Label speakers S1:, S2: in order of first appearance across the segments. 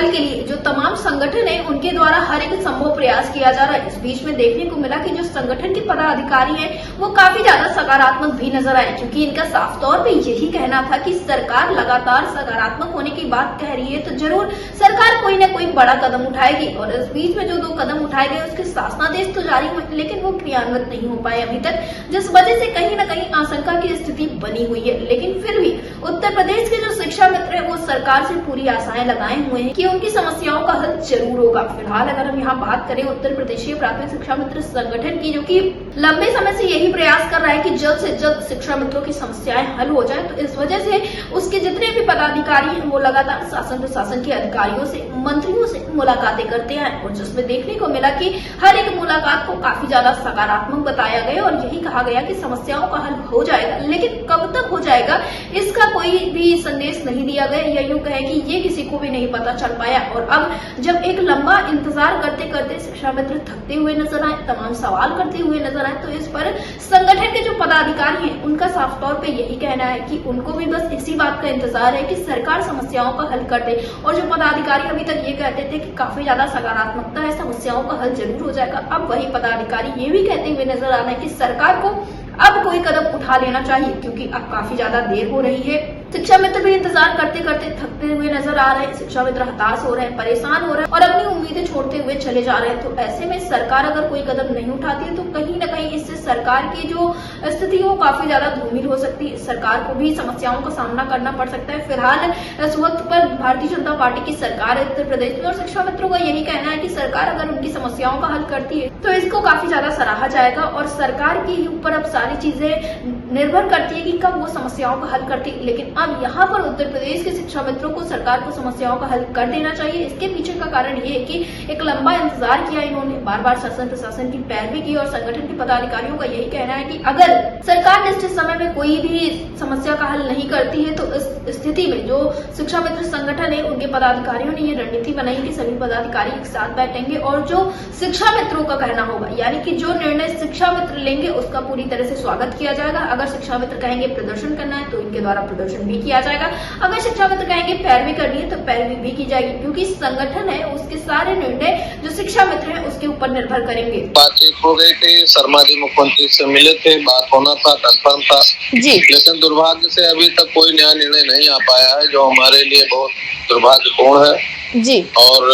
S1: हल के लिए जो तमाम संगठन है उनके द्वारा हर एक संभव प्रयास किया जा रहा है। इस बीच में देखने को मिला कि जो संगठन के पदाधिकारी हैं वो काफी ज्यादा सकारात्मक भी नजर आए, क्योंकि इनका साफ तौर पे यही कहना था कि सरकार लगातार सकारात्मक होने की बात कह रही है तो जरूर सरकार कोई न कोई बड़ा कदम उठाएगी। और इस बीच में जो 2 कदम उठाए गए उसके शासनादेश तो जारी हुए लेकिन वो क्रियान्वित नहीं हो पाए अभी तक, जिस वजह से कहीं न कहीं आशंका की स्थिति बनी हुई है। लेकिन फिर भी उत्तर प्रदेश के जो शिक्षा मित्र है वो सरकार से पूरी आशाएं लगाए हुए हैं कि उनकी समस्याओं का हल जरूर होगा। फिलहाल अगर हम यहाँ बात करें उत्तर प्रदेशीय प्राथमिक शिक्षा मित्र संगठन की, जो कि लंबे समय से यही प्रयास कर रहा है कि जल्द से जल्द शिक्षा मित्रों की समस्याएं हल हो जाए, तो इस वजह से उसके जितने भी पदाधिकारी हैं वो लगातार शासन प्रशासन के अधिकारियों से, मंत्रियों से मुलाकातें करते हैं और जिसमें देखने को मिला कि हर एक मुलाकात को काफी ज्यादा सकारात्मक बताया गया और यही कहा गया कि समस्याओं का हल हो जाएगा। लेकिन कब तक हो जाएगा इसका कोई भी संदेश नहीं दिया गया, या यूं कहे कि ये किसी को भी नहीं पता चल पाया। और अब जब एक लंबा इंतजार करते करते शिक्षा मित्र थकते हुए नजर आए, तमाम सवाल करते हुए नजर आए, तो इस पर संगठन के जो पदाधिकारी हैं उनका साफ तौर पे यही कहना है कि उनको भी बस इसी बात का इंतजार है कि सरकार समस्याओं का हल कर दे। और जो पदाधिकारी अभी तक ये कहते थे कि काफी ज्यादा सकारात्मकता है, समस्याओं का हल जरूर हो जाएगा, अब वही पदाधिकारी ये भी कहते हुए नजर आ रहे हैं कि सरकार को अब कोई कदम उठा लेना चाहिए, क्योंकि अब काफी ज्यादा देर हो रही है। शिक्षा मित्र भी इंतजार करते करते थकते हुए नजर आ रहे हैं, शिक्षा मित्र हताश हो रहे हैं, परेशान हो रहे हैं और अपनी उम्मीदें छोड़ते हुए चले जा रहे हैं। तो ऐसे में सरकार अगर कोई कदम नहीं उठाती है तो कहीं न कहीं इससे सरकार की जो स्थिति है वो काफी ज्यादा धूमिल हो सकती है, सरकार को भी समस्याओं का सामना करना पड़ सकता है। फिलहाल इस वक्त पर भारतीय जनता पार्टी की सरकार है उत्तर प्रदेश में और शिक्षा मित्रों का यही कहना है कि सरकार अगर उनकी समस्याओं का हल करती है तो इसको काफी ज्यादा सराहा जाएगा और सरकार के ऊपर अब सारी चीजें निर्भर करती है कि कब वो समस्याओं का हल करती है। लेकिन अब यहाँ पर उत्तर प्रदेश के शिक्षा मित्रों को सरकार को समस्याओं का हल कर देना चाहिए। इसके पीछे का कारण ये है कि एक लंबा इंतजार किया इन्होंने, बार बार शासन प्रशासन की पैरवी की और संगठन के पदाधिकारियों का यही कहना है कि अगर सरकार निश्चित समय में कोई भी समस्या का हल नहीं करती है तो इस स्थिति में जो शिक्षा मित्र संगठन है उनके पदाधिकारियों ने ये रणनीति बनाई कि सभी पदाधिकारी एक साथ बैठेंगे और जो शिक्षा मित्रों का कहना होगा, यानी कि जो निर्णय शिक्षा मित्र लेंगे उसका पूरी तरह से स्वागत किया जाएगा। अगर शिक्षा मित्र कहेंगे प्रदर्शन करना है तो इनके द्वारा प्रदर्शन भी किया जाएगा, अगर शिक्षा मित्र कहेंगे पैरवी करनी है तो पैरवी भी की जाएगी, क्योंकि संगठन है उसके सारे निर्णय जो शिक्षा मित्र है उसके ऊपर निर्भर करेंगे।
S2: बातचीत हो गई थी, शर्मा जी मुख्यमंत्री से मिले थे, बात होना था, कंफर्म था जी, लेकिन दुर्भाग्य से अभी तक कोई नया निर्णय नहीं आ पाया है, जो हमारे लिए बहुत दुर्भाग्यपूर्ण है जी। और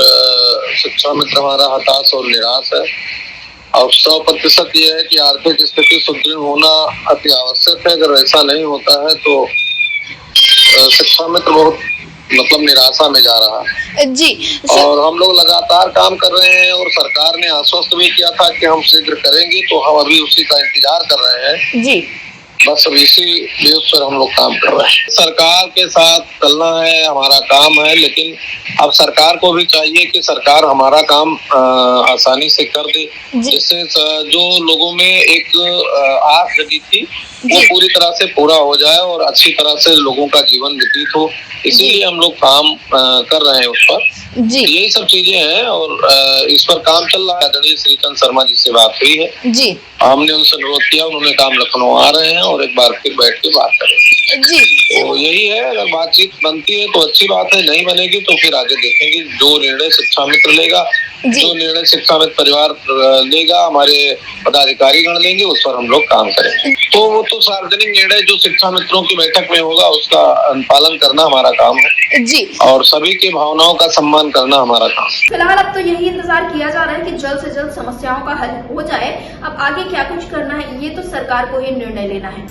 S2: शिक्षा मित्र हमारा हताश और निराश है और 100% ये है कि आर्थिक स्थिति सुदृढ़ होना अति आवश्यक है। अगर ऐसा नहीं होता है तो शिक्षा मित्र बहुत निराशा में जा रहा है जी। और हम लोग लगातार काम कर रहे हैं और सरकार ने आश्वस्त भी किया था कि हम शीघ्र करेंगे, तो हम अभी उसी का इंतजार कर रहे हैं जी। बस अब इसी बेस पर हम लोग काम कर रहे हैं। सरकार के साथ चलना है, हमारा काम है, लेकिन अब सरकार को भी चाहिए कि सरकार हमारा काम आसानी से कर दे, जिससे जो लोगों में एक आस जगी थी वो पूरी तरह से पूरा हो जाए और अच्छी तरह से लोगों का जीवन व्यतीत हो। इसीलिए हम लोग काम कर रहे हैं उस पर जी। यही सब चीजें हैं और इस पर काम चल रहा है। आदरणीय श्रीकांत शर्मा जी से बात हुई है जी, हमने उनसे अनुरोध किया, उन्होंने काम लखनऊ आ रहे हैं और एक बार फिर बैठ के बात करेंगे जी। तो यही है, अगर बातचीत बनती है तो अच्छी बात है, नहीं बनेगी तो फिर आगे देखेंगे। जो निर्णय शिक्षा मित्र लेगा, जो निर्णय शिक्षा मित्र परिवार लेगा, हमारे पदाधिकारी गण लेंगे, उस पर हम लोग काम करेंगे। तो वो तो सार्वजनिक निर्णय जो शिक्षा मित्रों की बैठक में होगा उसका अनुपालन करना हमारा काम है जी, और सभी की भावनाओं का सम्मान करना हमारा काम।
S1: फिलहाल अब तो यही इंतजार किया जा रहा है कि जल्द से जल्द समस्याओं का हल हो जाए। अब आगे क्या कुछ करना है ये तो सरकार को ही निर्णय लेना है।